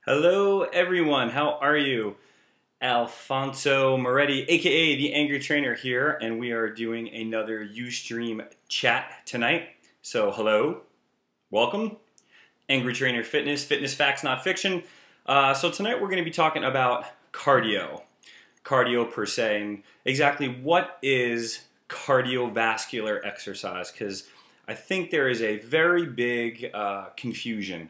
Hello everyone, how are you? Alfonso Moretti, aka the Angry Trainer here, and we are doing another Ustream Chat tonight. So hello, welcome, Angry Trainer Fitness, fitness facts not fiction. So tonight we're going to be talking about cardio per se, and exactly what is cardiovascular exercise, because I think there is a very big confusion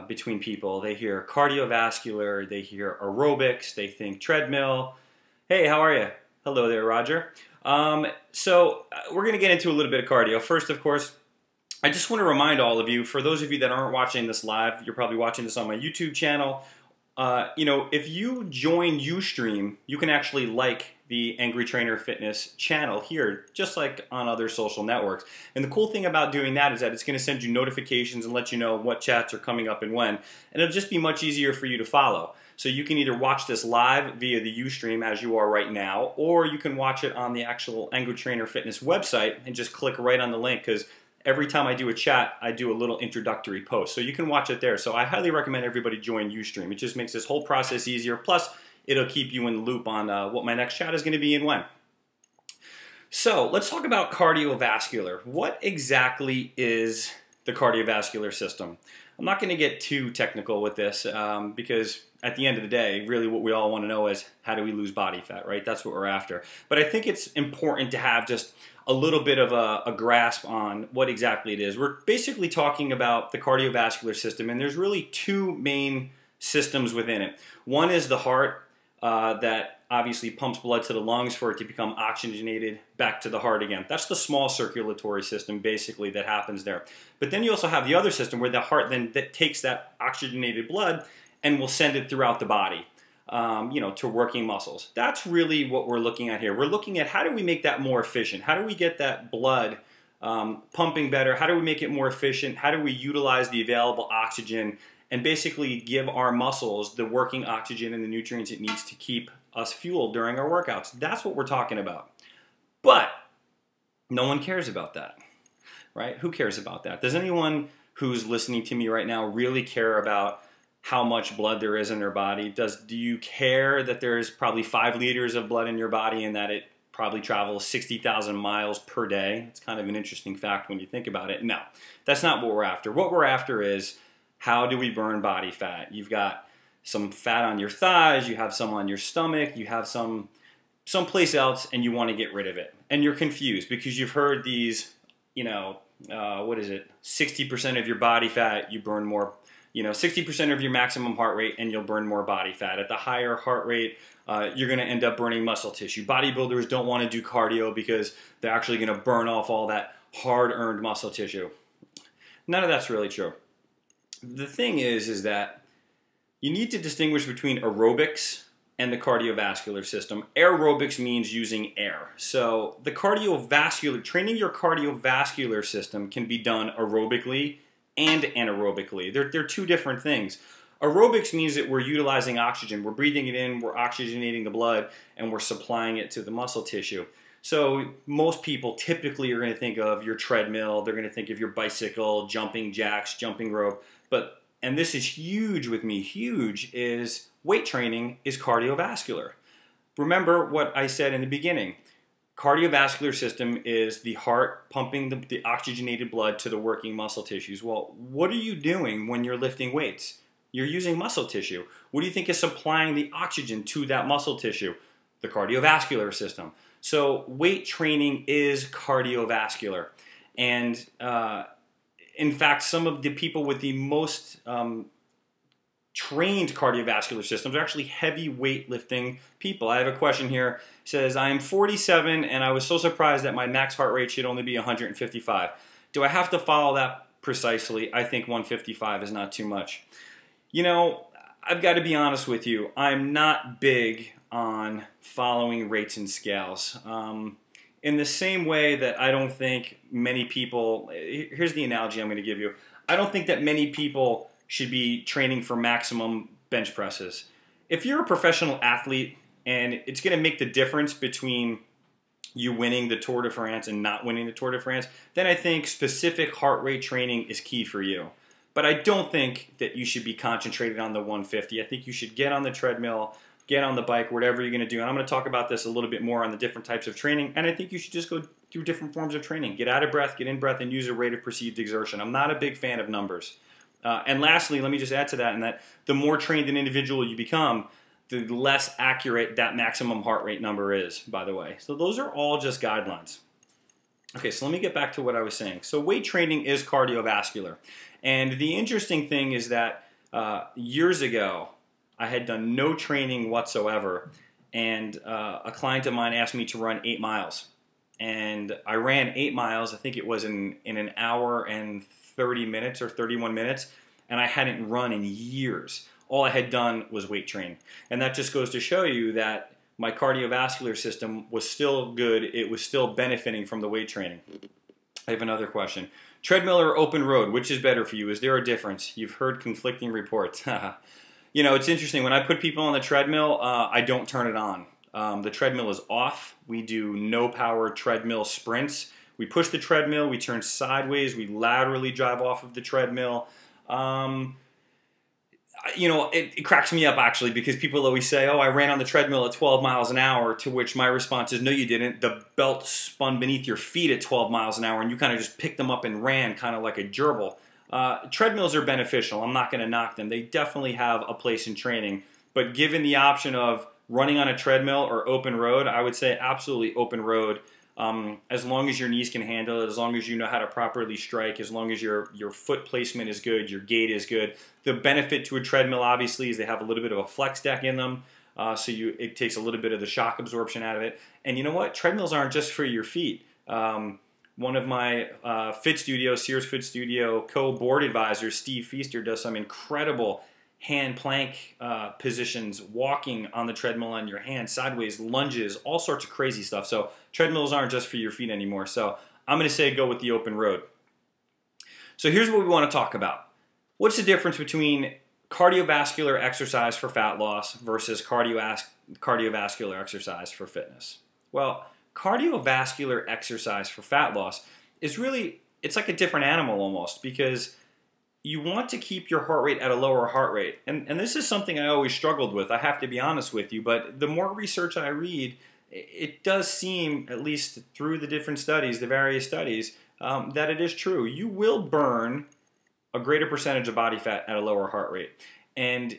between people. They hear cardiovascular, they hear aerobics, they think treadmill. Hey, how are you? Hello there, Roger. So we're going to get into a little bit of cardio. First, of course, I just want to remind all of you, for those of you that aren't watching this live, you're probably watching this on my YouTube channel. If you join Ustream, you can actually like the Angry Trainer Fitness channel here, just like on other social networks. And the cool thing about doing that is that it's going to send you notifications and let you know what chats are coming up and when. And it'll just be much easier for you to follow. So you can either watch this live via the Ustream as you are right now, or you can watch it on the actual Angry Trainer Fitness website and just click right on the link, because every time I do a chat, I do a little introductory post. So you can watch it there. So I highly recommend everybody join Ustream. It just makes this whole process easier. Plus, it'll keep you in the loop on what my next chat is going to be and when. So let's talk about cardiovascular. What exactly is the cardiovascular system? I'm not going to get too technical with this because at the end of the day, really what we all want to know is, how do we lose body fat, right? That's what we're after. But I think it's important to have just a little bit of a grasp on what exactly it is. We're basically talking about the cardiovascular system, and there's really two main systems within it. One is the heart, that obviously pumps blood to the lungs for it to become oxygenated back to the heart again. That's the small circulatory system basically that happens there. But then you also have the other system where the heart then takes that oxygenated blood and will send it throughout the body, to working muscles. That's really what we're looking at here. We're looking at, how do we make that more efficient? How do we get that blood pumping better? How do we make it more efficient? How do we utilize the available oxygen and basically give our muscles the working oxygen and the nutrients it needs to keep us fueled during our workouts? That's what we're talking about. But no one cares about that, right? Who cares about that? Does anyone who's listening to me right now really care about how much blood there is in their body? Do you care that there's probably 5 liters of blood in your body and that it probably travels 60,000 miles per day? It's kind of an interesting fact when you think about it. No, that's not what we're after. What we're after is, how do we burn body fat? You've got some fat on your thighs, you have some on your stomach, you have someplace else, and you want to get rid of it. And you're confused because you've heard these, 60% of your body fat, you burn more, 60% of your maximum heart rate and you'll burn more body fat. At the higher heart rate, you're going to end up burning muscle tissue. Bodybuilders don't want to do cardio because they're actually going to burn off all that hard-earned muscle tissue. None of that's really true. The thing is that you need to distinguish between aerobics and the cardiovascular system. Aerobics means using air. So the training your cardiovascular system can be done aerobically and anaerobically. They're two different things. Aerobics means that we're utilizing oxygen. We're breathing it in, we're oxygenating the blood, and we're supplying it to the muscle tissue. So most people typically are going to think of your treadmill, they're going to think of your bicycle, jumping jacks, jumping rope. And this is huge with me, huge, is weight training is cardiovascular. Remember what I said in the beginning. Cardiovascular system is the heart pumping the oxygenated blood to the working muscle tissues. Well, what are you doing when you're lifting weights? You're using muscle tissue. What do you think is supplying the oxygen to that muscle tissue? The cardiovascular system. So weight training is cardiovascular. And in fact, some of the people with the most trained cardiovascular systems are actually heavy weightlifting people. I have a question here. It says, I am 47 and I was so surprised that my max heart rate should only be 155. Do I have to follow that precisely? I think 155 is not too much. I've got to be honest with you. I'm not big on following rates and scales. In the same way that I don't think many people, here's the analogy I'm going to give you. I don't think that many people should be training for maximum bench presses. If you're a professional athlete and it's going to make the difference between you winning the Tour de France and not winning the Tour de France, then I think specific heart rate training is key for you. But I don't think that you should be concentrated on the 150. I think you should get on the treadmill, get on the bike, whatever you're going to do. And I'm going to talk about this a little bit more on the different types of training. And I think you should just go through different forms of training. Get out of breath, get in breath, and use a rate of perceived exertion. I'm not a big fan of numbers. And lastly, let me just add to that, in that the more trained an individual you become, the less accurate that maximum heart rate number is, by the way. So those are all just guidelines. Okay, so let me get back to what I was saying. So weight training is cardiovascular. And the interesting thing is that years ago, I had done no training whatsoever, and a client of mine asked me to run 8 miles. And I ran 8 miles, I think it was in an hour and 30 minutes or 31 minutes, and I hadn't run in years. All I had done was weight train. And that just goes to show you that my cardiovascular system was still good. It was still benefiting from the weight training. I have another question. Treadmill or open road, which is better for you? Is there a difference? You've heard conflicting reports. You know, it's interesting. When I put people on the treadmill, I don't turn it on. The treadmill is off. We do no power treadmill sprints. We push the treadmill, we turn sideways, we laterally drive off of the treadmill. You know, it cracks me up actually, because people always say, oh, I ran on the treadmill at 12 miles an hour, to which my response is, no, you didn't. The belt spun beneath your feet at 12 miles an hour, and you kind of just picked them up and ran, kind of like a gerbil. Treadmills are beneficial. I'm not going to knock them. They definitely have a place in training. But given the option of running on a treadmill or open road, I would say absolutely open road. As long as your knees can handle it, as long as you know how to properly strike, as long as your foot placement is good, your gait is good. The benefit to a treadmill, obviously, is they have a little bit of a flex deck in them, so it takes a little bit of the shock absorption out of it. And you know what? Treadmills aren't just for your feet. One of my Sears Fit Studio co-board advisors, Steve Feaster, does some incredible hand plank positions, walking on the treadmill on your hand, sideways, lunges, all sorts of crazy stuff. So treadmills aren't just for your feet anymore. So I'm going to say go with the open road. So here's what we want to talk about. What's the difference between cardiovascular exercise for fat loss versus cardiovascular exercise for fitness? Well, cardiovascular exercise for fat loss is really, it's like a different animal almost, because you want to keep your heart rate at a lower heart rate. And this is something I always struggled with, I have to be honest with you, but the more research I read, it does seem, at least through the different studies, the various studies, that it is true. You will burn a greater percentage of body fat at a lower heart rate. And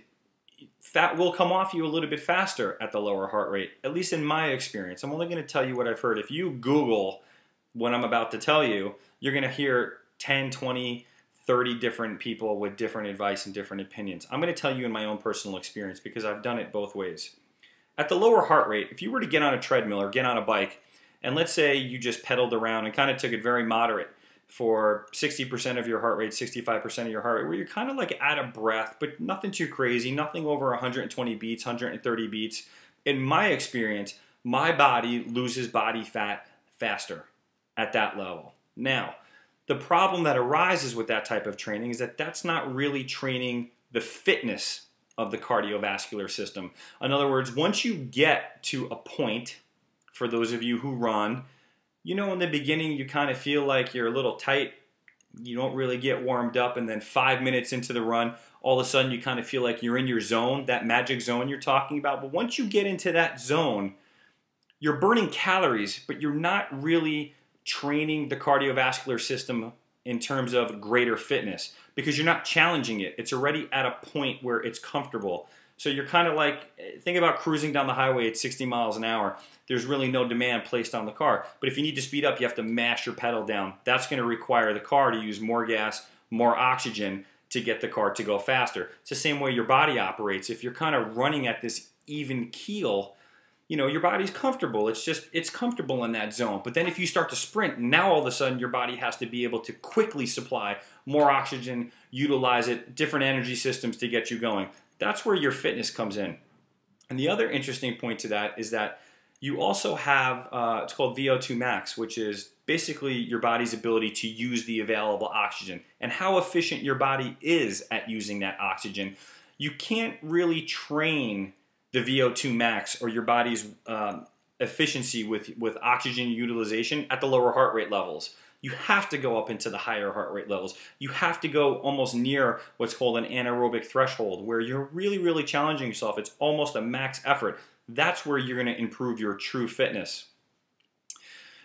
fat will come off you a little bit faster at the lower heart rate, at least in my experience. I'm only going to tell you what I've heard. If you Google what I'm about to tell you, you're going to hear 10, 20, 30 different people with different advice and different opinions. I'm going to tell you in my own personal experience, because I've done it both ways. At the lower heart rate, if you were to get on a treadmill or get on a bike, and let's say you just pedaled around and kind of took it very moderate for 60% of your heart rate, 65% of your heart rate, where you're kind of like out of breath, but nothing too crazy, nothing over 120 beats, 130 beats. In my experience, my body loses body fat faster at that level. Now, the problem that arises with that type of training is that that's not really training the fitness of the cardiovascular system. In other words, once you get to a point, for those of you who run, you know, in the beginning you kind of feel like you're a little tight, you don't really get warmed up, and then 5 minutes into the run, all of a sudden you kind of feel like you're in your zone, that magic zone you're talking about. But once you get into that zone, you're burning calories, but you're not really training the cardiovascular system in terms of greater fitness, because you're not challenging it. It's already at a point where it's comfortable. So you're kind of like, think about cruising down the highway at 60 miles an hour. There's really no demand placed on the car. But if you need to speed up, you have to mash your pedal down. That's going to require the car to use more gas, more oxygen to get the car to go faster. It's the same way your body operates. If you're kind of running at this even keel, you know, your body's comfortable. It's comfortable in that zone. But then if you start to sprint, now all of a sudden your body has to be able to quickly supply more oxygen, utilize it, different energy systems to get you going. That's where your fitness comes in. And the other interesting point to that is that you also have, it's called VO2 max, which is basically your body's ability to use the available oxygen and how efficient your body is at using that oxygen. You can't really train the VO2 max or your body's efficiency with oxygen utilization at the lower heart rate levels. you have to go up into the higher heart rate levels. You have to go almost near what's called an anaerobic threshold, where you're really, really challenging yourself. It's almost a max effort. That's where you're going to improve your true fitness.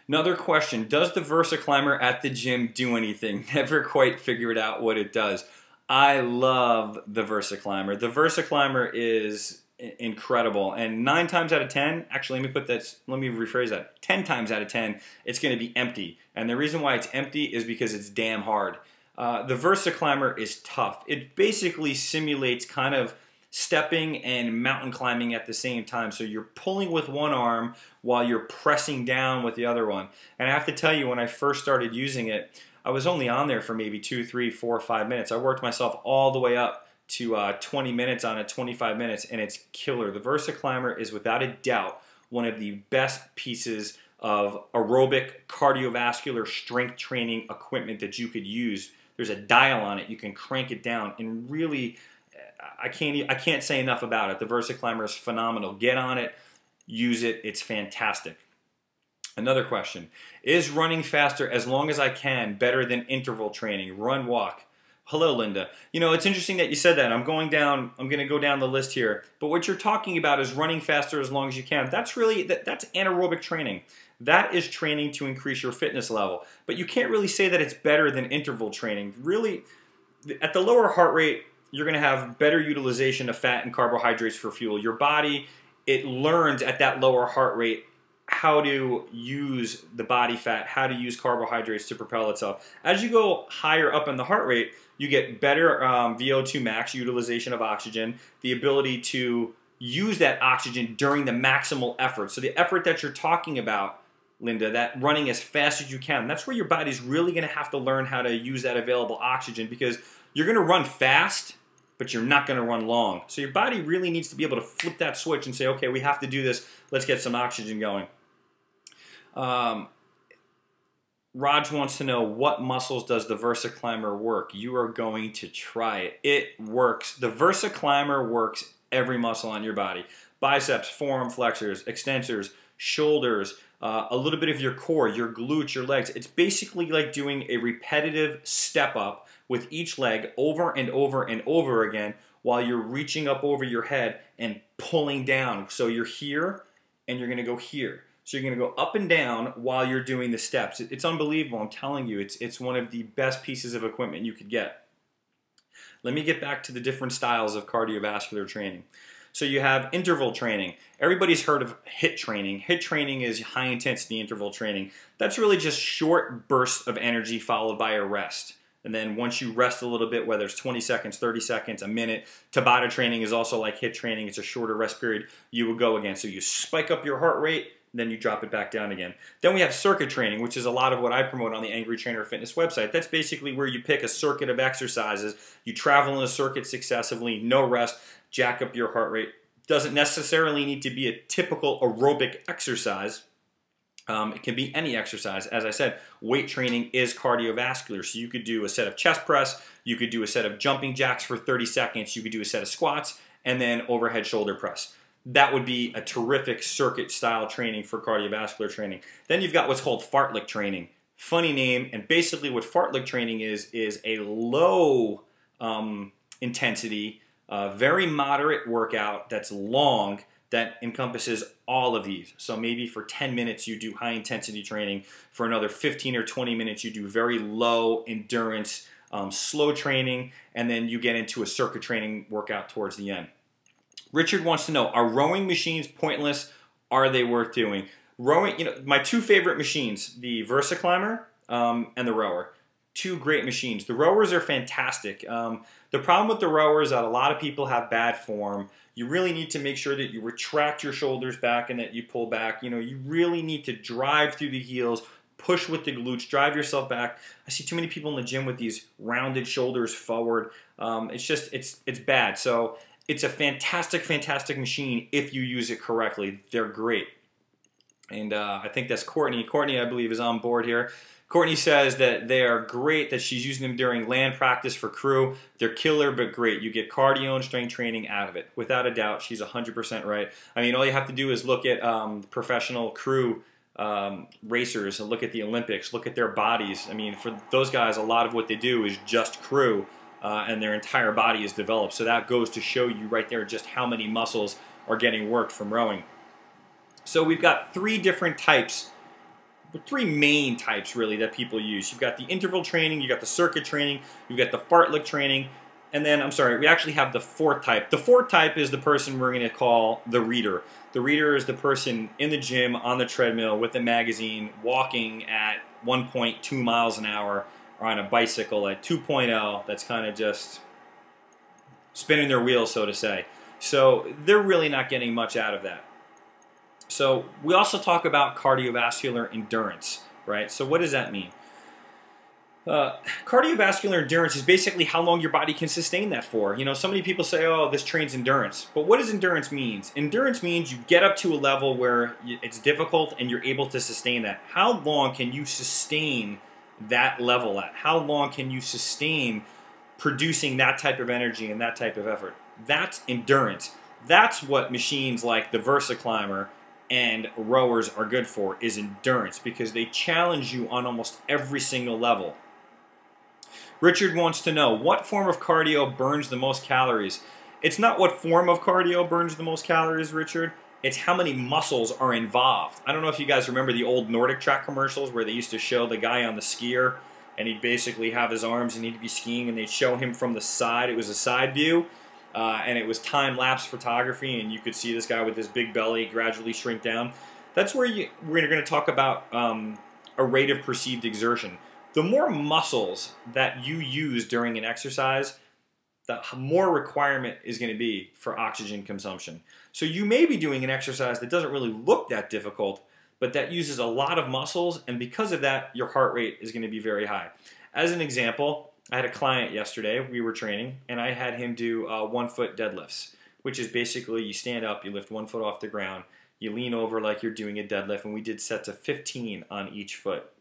Another question, does the VersaClimber at the gym do anything? Never quite figured out what it does. I love the VersaClimber. The VersaClimber is incredible, and 9 times out of 10, actually let me rephrase that, 10 times out of 10, it's going to be empty. And the reason why it's empty is because it's damn hard. The VersaClimber is tough. It basically simulates kind of stepping and mountain climbing at the same time. So you're pulling with one arm while you're pressing down with the other one. And I have to tell you, when I first started using it, I was only on there for maybe 2, 3, 4, 5 minutes. I worked myself all the way up to 20 minutes on it, 25 minutes, and it's killer. The VersaClimber is without a doubt one of the best pieces of aerobic cardiovascular strength training equipment that you could use. There's a dial on it. You can crank it down, and really, I can't say enough about it. The VersaClimber is phenomenal. Get on it, use it. It's fantastic. Another question, is running faster as long as I can better than interval training? Run, walk. Hello, Linda. You know, it's interesting that you said that. I'm going to go down the list here. But what you're talking about is running faster as long as you can. That's really, that's anaerobic training. That is training to increase your fitness level. But you can't really say that it's better than interval training. Really, at the lower heart rate, you're going to have better utilization of fat and carbohydrates for fuel. Your body, it learns at that lower heart rate how to use the body fat, how to use carbohydrates to propel itself. As you go higher up in the heart rate, you get better VO2 max, utilization of oxygen, the ability to use that oxygen during the maximal effort. So the effort that you're talking about, Linda, that running as fast as you can, that's where your body's really going to have to learn how to use that available oxygen, because you're going to run fast, but you're not going to run long. So your body really needs to be able to flip that switch and say, okay, we have to do this. Let's get some oxygen going. Raj wants to know, what muscles does the VersaClimber work? You are going to try it. It works. The VersaClimber works every muscle on your body. Biceps, forearm flexors, extensors, shoulders, a little bit of your core, your glutes, your legs. It's basically like doing a repetitive step up with each leg over and over and over again while you're reaching up over your head and pulling down. So you're here and you're going to go here. So you're going to go up and down while you're doing the steps. It's unbelievable. I'm telling you, it's one of the best pieces of equipment you could get. Let me get back to the different styles of cardiovascular training. So you have interval training. Everybody's heard of HIIT training. HIIT training is high intensity interval training. That's really just short bursts of energy followed by a rest. And then once you rest a little bit, whether it's 20 seconds, 30 seconds, a minute, Tabata training is also like HIIT training. It's a shorter rest period. You will go again. So you spike up your heart rate, then you drop it back down again. Then we have circuit training, which is a lot of what I promote on the Angry Trainer Fitness website. That's basically where you pick a circuit of exercises. You travel in a circuit successively, no rest, jack up your heart rate. Doesn't necessarily need to be a typical aerobic exercise. It can be any exercise. As I said, weight training is cardiovascular. So you could do a set of chest press, you could do a set of jumping jacks for 30 seconds, you could do a set of squats, and then overhead shoulder press. That would be a terrific circuit style training for cardiovascular training. Then you've got what's called fartlek training. Funny name, and basically what fartlek training is a low intensity, very moderate workout that's long, that encompasses all of these. So maybe for 10 minutes you do high intensity training. For another 15 or 20 minutes you do very low endurance, slow training, and then you get into a circuit training workout towards the end. Richard wants to know, are rowing machines pointless? Are they worth doing? Rowing, you know, my two favorite machines, the VersaClimber and the rower. Two great machines. The rowers are fantastic. The problem with the rowers is that a lot of people have bad form. You really need to make sure that you retract your shoulders back and that you pull back. You know, you really need to drive through the heels, push with the glutes, drive yourself back. I see too many people in the gym with these rounded shoulders forward. It's just, it's bad. So it's a fantastic, fantastic machine if you use it correctly. They're great. And I think that's Courtney. Courtney, I believe, is on board here. Courtney says that they are great, that she's using them during land practice for crew. They're killer, but great. You get cardio and strength training out of it. Without a doubt, she's 100% right. I mean, all you have to do is look at professional crew racers, look at the Olympics, look at their bodies. I mean, for those guys, a lot of what they do is just crew, and their entire body is developed. So that goes to show you right there just how many muscles are getting worked from rowing. So we've got three different types, three main types really that people use. You've got the interval training, you've got the circuit training, you've got the fartlek training, and then, I'm sorry, we actually have the fourth type. The fourth type is the person we're going to call the reader. The reader is the person in the gym, on the treadmill, with a magazine, walking at 1.2 miles an hour, or on a bicycle at 2.0, that's kind of just spinning their wheels, so to say. So they're really not getting much out of that. So we also talk about cardiovascular endurance, right? So what does that mean? Cardiovascular endurance is basically how long your body can sustain that for. You know, so many people say, oh, this trains endurance. But what does endurance mean? Endurance means you get up to a level where it's difficult and you're able to sustain that. How long can you sustain that level at? How long can you sustain producing that type of energy and that type of effort? That's endurance. That's what machines like the VersaClimber and rowers are good for, is endurance, because they challenge you on almost every single level. Richard wants to know, what form of cardio burns the most calories? It's not what form of cardio burns the most calories, Richard. It's how many muscles are involved. I don't know if you guys remember the old Nordic track commercials where they used to show the guy on the skier and he'd basically have his arms and he'd be skiing and they'd show him from the side. It was a side view. And it was time-lapse photography, and you could see this guy with this big belly gradually shrink down. That's where we're going to talk about a rate of perceived exertion. The more muscles that you use during an exercise, the more requirement is going to be for oxygen consumption. So you may be doing an exercise that doesn't really look that difficult, but that uses a lot of muscles, and because of that, your heart rate is going to be very high. As an example, I had a client yesterday, we were training, and I had him do 1-foot deadlifts, which is basically you stand up, you lift 1 foot off the ground, you lean over like you're doing a deadlift, and we did sets of 15 on each foot.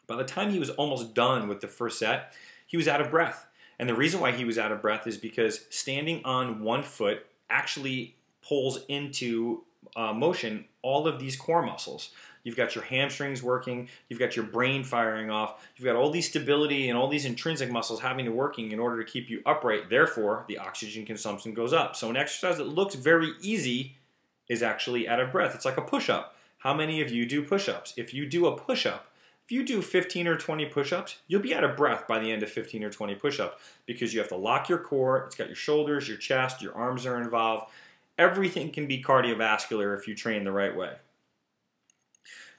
By the time he was almost done with the first set, he was out of breath. And the reason why he was out of breath is because standing on 1 foot actually pulls into motion all of these core muscles. You've got your hamstrings working, you've got your brain firing off, you've got all these stability and all these intrinsic muscles having to working in order to keep you upright. Therefore, the oxygen consumption goes up. So an exercise that looks very easy is actually out of breath. It's like a push-up. How many of you do push-ups? If you do a push-up, if you do 15 or 20 push-ups, you'll be out of breath by the end of 15 or 20 push-ups because you have to lock your core, it's got your shoulders, your chest, your arms are involved. Everything can be cardiovascular if you train the right way.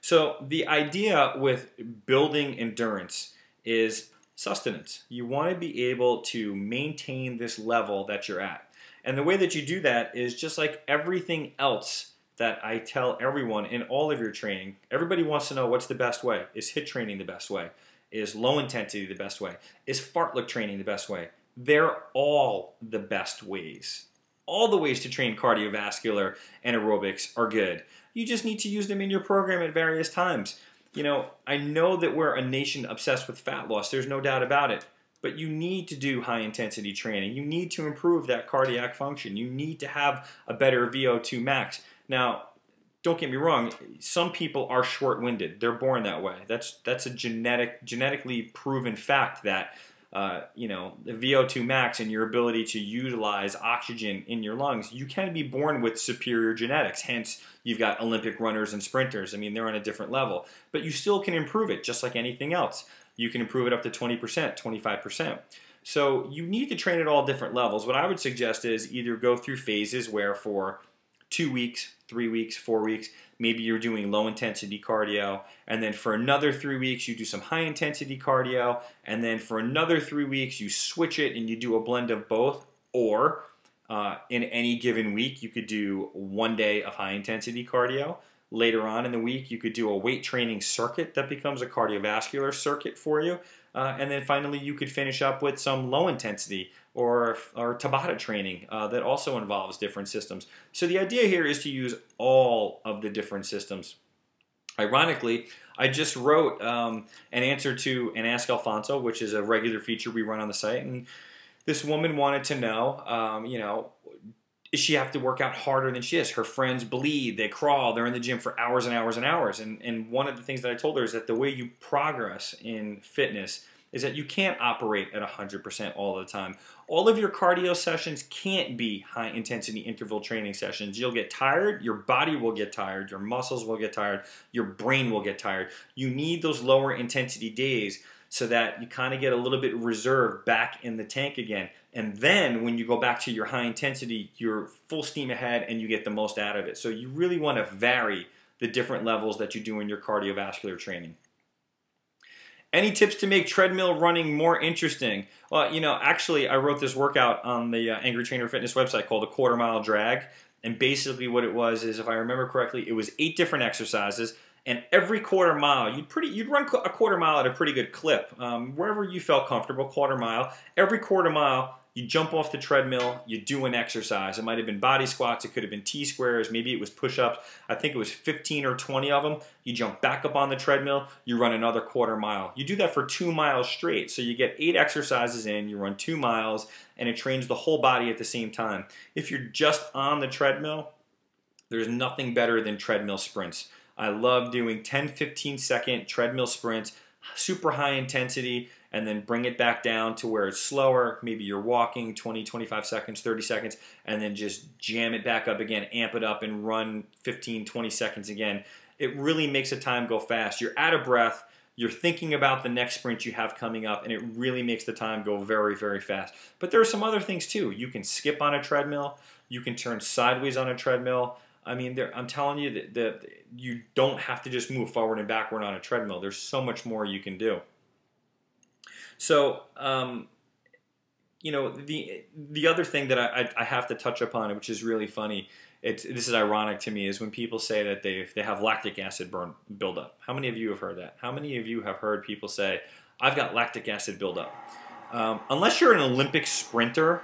So the idea with building endurance is sustenance. You want to be able to maintain this level that you're at. And the way that you do that is just like everything else that I tell everyone in all of your training. Everybody wants to know, what's the best way? Is HIIT training the best way? Is low intensity the best way? Is fartlek training the best way? They're all the best ways. All the ways to train cardiovascular and aerobics are good. You just need to use them in your program at various times. You know, I know that we're a nation obsessed with fat loss. There's no doubt about it. But you need to do high-intensity training. You need to improve that cardiac function. You need to have a better VO2 max. Now, don't get me wrong. Some people are short-winded. They're born that way. That's a genetically proven fact that you know, the VO2 max and your ability to utilize oxygen in your lungs, you can be born with superior genetics. Hence, you've got Olympic runners and sprinters. I mean, they're on a different level. But you still can improve it just like anything else. You can improve it up to 20%, 25%. So you need to train at all different levels. What I would suggest is either go through phases where for 2 weeks, 3 weeks, 4 weeks, maybe you're doing low intensity cardio, and then for another 3 weeks you do some high intensity cardio, and then for another 3 weeks you switch it and you do a blend of both. Or in any given week you could do 1 day of high intensity cardio. Later on in the week you could do a weight training circuit that becomes a cardiovascular circuit for you. And then finally you could finish up with some low intensity or Tabata training that also involves different systems. So the idea here is to use all of the different systems. Ironically, I just wrote an answer to an Ask Alfonso, which is a regular feature we run on the site, and this woman wanted to know, you know, she have to work out harder than she is? Her friends bleed, they crawl, they're in the gym for hours and hours and hours. And one of the things that I told her is that the way you progress in fitness is that you can't operate at 100% all the time. All of your cardio sessions can't be high intensity interval training sessions. You'll get tired, your body will get tired, your muscles will get tired, your brain will get tired. You need those lower intensity days so that you kind of get a little bit reserved back in the tank again. And then when you go back to your high intensity, you're full steam ahead and you get the most out of it. So you really want to vary the different levels that you do in your cardiovascular training. Any tips to make treadmill running more interesting? Well, you know, actually I wrote this workout on the Angry Trainer Fitness website called a quarter-mile drag. And basically what it was is, if I remember correctly, it was 8 different exercises. And every quarter mile, you'd run a quarter mile at a pretty good clip. Wherever you felt comfortable, quarter mile. Every quarter mile, you jump off the treadmill, you do an exercise. It might have been body squats, it could have been T-squares, maybe it was push-ups. I think it was 15 or 20 of them. You jump back up on the treadmill, you run another quarter mile. You do that for 2 miles straight. So you get 8 exercises in, you run 2 miles, and it trains the whole body at the same time. If you're just on the treadmill, there's nothing better than treadmill sprints. I love doing 10, 15 second treadmill sprints, super high intensity, and then bring it back down to where it's slower. Maybe you're walking 20, 25 seconds, 30 seconds, and then just jam it back up again, amp it up, and run 15, 20 seconds again. It really makes the time go fast. You're out of breath, you're thinking about the next sprint you have coming up, and it really makes the time go very, very fast. But there are some other things too. You can skip on a treadmill, you can turn sideways on a treadmill. I mean, I'm telling you that you don't have to just move forward and backward on a treadmill. There's so much more you can do. So, you know, the other thing that I have to touch upon, which is really funny, this is ironic to me, is when people say that they have lactic acid buildup. How many of you have heard that? How many of you have heard people say, "I've got lactic acid buildup"? Unless you're an Olympic sprinter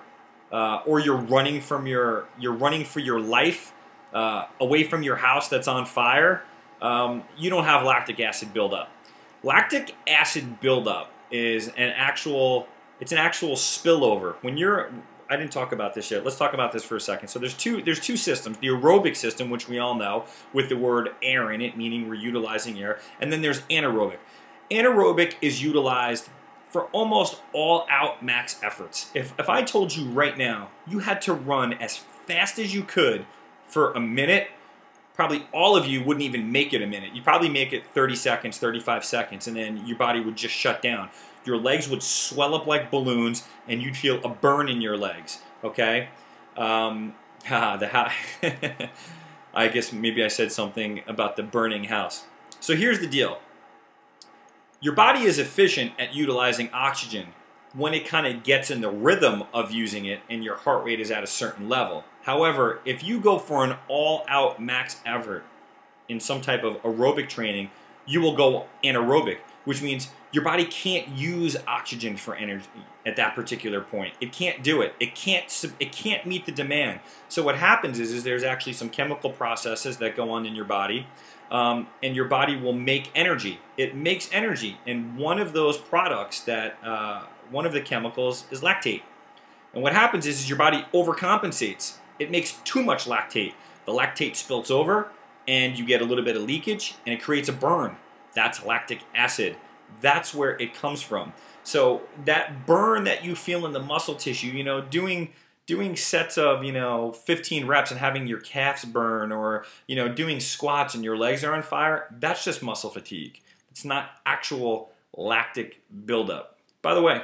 or you're running for your life away from your house that's on fire, you don't have lactic acid buildup. Lactic acid buildup is an actual spillover. I didn't talk about this yet. Let's talk about this for a second. So there's two systems. The aerobic system, which we all know, with the word air in it, meaning we're utilizing air, and then there's anaerobic. Anaerobic is utilized for almost all-out max efforts. If I told you right now you had to run as fast as you could for a minute, probably all of you wouldn't even make it a minute. You'd probably make it 30 seconds, 35 seconds, and then your body would just shut down. Your legs would swell up like balloons, and you'd feel a burn in your legs, okay? I guess maybe I said something about the burning house. So here's the deal. Your body is efficient at utilizing oxygen when it kind of gets in the rhythm of using it and your heart rate is at a certain level. However, if you go for an all-out max effort in some type of aerobic training, you will go anaerobic, which means your body can't use oxygen for energy at that particular point. It can't do it. It can't meet the demand. So what happens is there's actually some chemical processes that go on in your body, and your body will make energy. It makes energy, and one of those products one of the chemicals is lactate. And what happens is your body overcompensates. It makes too much lactate. The lactate spills over, and you get a little bit of leakage, and it creates a burn. That's lactic acid. That's where it comes from. So that burn that you feel in the muscle tissue, you know, doing sets of, 15 reps and having your calves burn, or, doing squats and your legs are on fire, that's just muscle fatigue. It's not actual lactic buildup. By the way,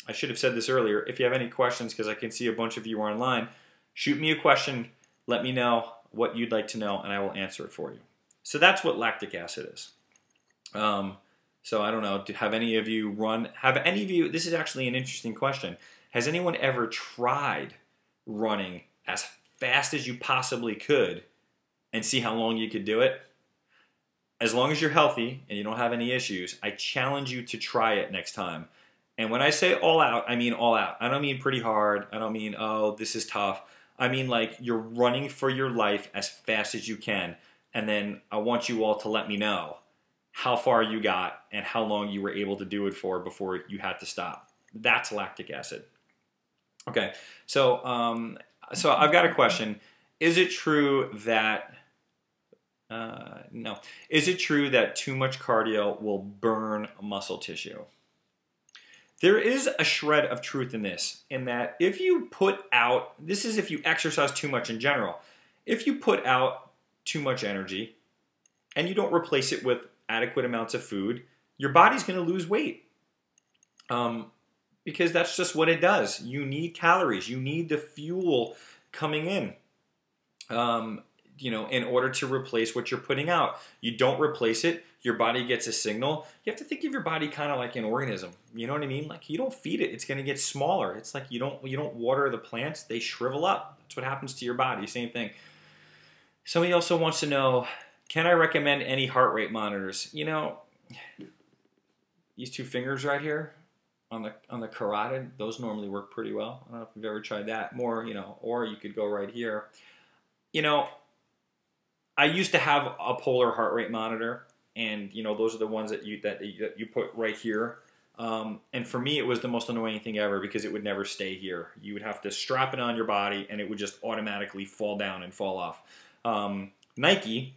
I should have said this earlier. If you have any questions, because I can see a bunch of you are online, shoot me a question. Let me know what you'd like to know, and I will answer it for you. So that's what lactic acid is. So I don't know, have any of you, this is actually an interesting question. Has anyone ever tried running as fast as you possibly could and see how long you could do it? As long as you're healthy and you don't have any issues, I challenge you to try it next time. And when I say all out, I mean all out. I don't mean pretty hard. I don't mean, oh, this is tough. I mean like you're running for your life as fast as you can. And then I want you all to let me know how far you got and how long you were able to do it for before you had to stop. That's lactic acid. Okay, so So I've got a question. Is it true that no? Is it true that too much cardio will burn muscle tissue? There is a shred of truth in that if you put out, this is if you exercise too much in general, if you put out too much energy and you don't replace it with adequate amounts of food, your body's going to lose weight. Because that's just what it does. You need calories. You need the fuel coming in, in order to replace what you're putting out. You don't replace it, your body gets a signal. You have to think of your body kind of like an organism. You know what I mean? Like you don't feed it, it's going to get smaller. It's like you don't water the plants, they shrivel up. That's what happens to your body. Same thing. Somebody also wants to know, can I recommend any heart rate monitors? You know, these two fingers right here on the carotid, those normally work pretty well. I don't know if you've ever tried that. More, or you could go right here. I used to have a polar heart rate monitor, and those are the ones that you put right here. And for me, it was the most annoying thing ever because it would never stay here. You would have to strap it on your body, and it would just automatically fall down and fall off. Nike,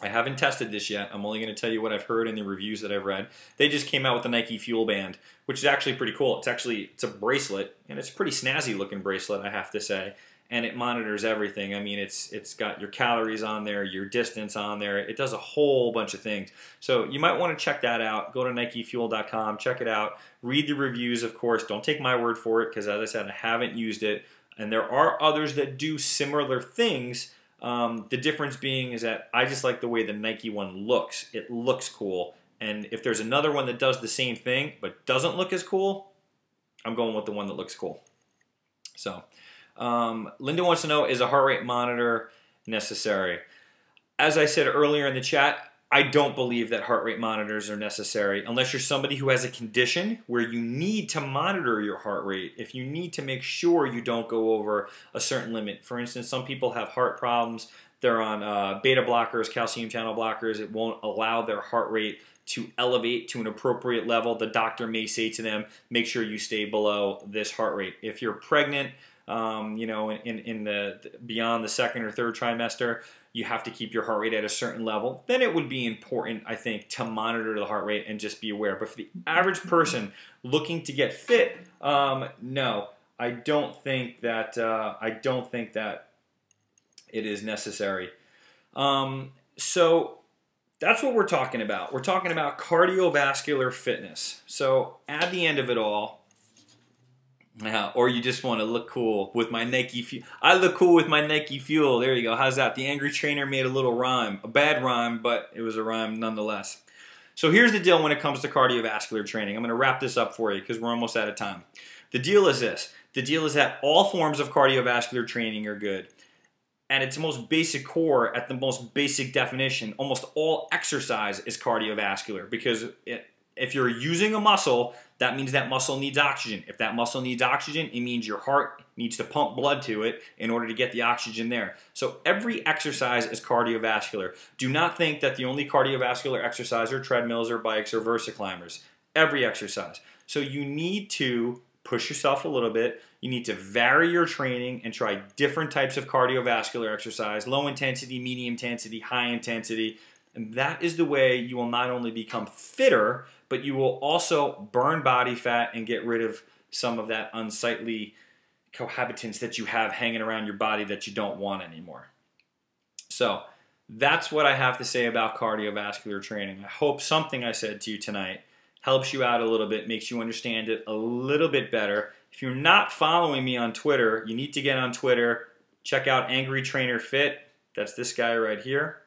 I haven't tested this yet. I'm only going to tell you what I've heard in the reviews that I've read. They just came out with the Nike Fuel Band, which is actually pretty cool. It's a bracelet, and it's a pretty snazzy looking bracelet, I have to say. And it monitors everything. I mean, it's got your calories on there, your distance on there. It does a whole bunch of things. So you might want to check that out. Go to NikeFuel.com, check it out. Read the reviews, of course. Don't take my word for it because, as I said, I haven't used it. And there are others that do similar things. The difference being is that I just like the way the Nike one looks. It looks cool. And if there's another one that does the same thing but doesn't look as cool, I'm going with the one that looks cool. So Linda wants to know, is a heart rate monitor necessary? As I said earlier in the chat, I don't believe that heart rate monitors are necessary unless you're somebody who has a condition where you need to monitor your heart rate. If you need to make sure you don't go over a certain limit. For instance, some people have heart problems. They're on beta blockers, calcium channel blockers. It won't allow their heart rate to elevate to an appropriate level. The doctor may say to them, make sure you stay below this heart rate. If you're pregnant, in the beyond the second or third trimester, you have to keep your heart rate at a certain level. Then it would be important, I think, to monitor the heart rate and just be aware. But for the average person looking to get fit, no, I don't think that it is necessary. So that's what we're talking about. We're talking about cardiovascular fitness. So at the end of it all, or you just want to look cool with my Nike Fuel. I look cool with my Nike Fuel. There you go. How's that? The Angry Trainer made a little rhyme. A bad rhyme, but it was a rhyme nonetheless. So here's the deal when it comes to cardiovascular training. I'm going to wrap this up for you because we're almost out of time. The deal is this. The deal is that all forms of cardiovascular training are good. At its most basic core, at the most basic definition, almost all exercise is cardiovascular because if you're using a muscle, that means that muscle needs oxygen. If that muscle needs oxygen, it means your heart needs to pump blood to it in order to get the oxygen there. So every exercise is cardiovascular. Do not think that the only cardiovascular exercise are treadmills or bikes or Versa climbers. Every exercise. So you need to push yourself a little bit. You need to vary your training and try different types of cardiovascular exercise, low intensity, medium intensity, high intensity. And that is the way you will not only become fitter, but you will also burn body fat and get rid of some of that unsightly cohabitants that you have hanging around your body that you don't want anymore. So that's what I have to say about cardiovascular training. I hope something I said to you tonight helps you out a little bit, makes you understand it a little bit better. If you're not following me on Twitter, you need to get on Twitter. Check out Angry Trainer Fit. That's this guy right here.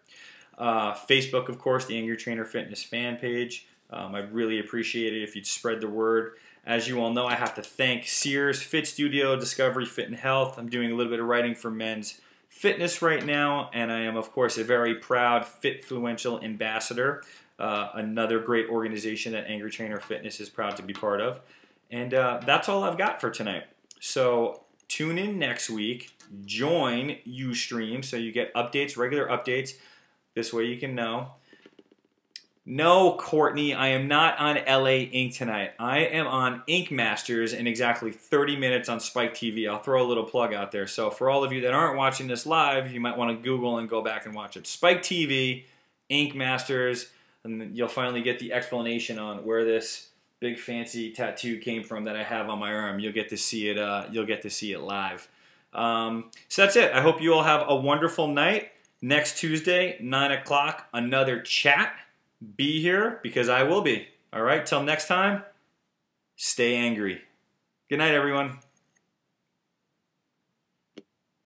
Facebook, of course, the Angry Trainer Fitness fan page. I'd really appreciate it if you'd spread the word. As you all know, I have to thank Sears, Fit Studio, Discovery Fit and Health. I'm doing a little bit of writing for Men's Fitness right now, and I am, of course, a very proud Fitfluential ambassador. Another great organization that Angry Trainer Fitness is proud to be part of. And that's all I've got for tonight. So tune in next week. Join Ustream so you get updates, regular updates. This way you can know. No, Courtney, I am not on LA Ink tonight. I am on Ink Masters in exactly 30 minutes on Spike TV. I'll throw a little plug out there. So for all of you that aren't watching this live, you might want to Google and go back and watch it. Spike TV, Ink Masters, and you'll finally get the explanation on where this big fancy tattoo came from that I have on my arm. You'll get to see it. You'll get to see it live. So that's it. I hope you all have a wonderful night. Next Tuesday, 9 o'clock, another chat. Be here because I will be. All right, till next time, stay angry. Good night, everyone.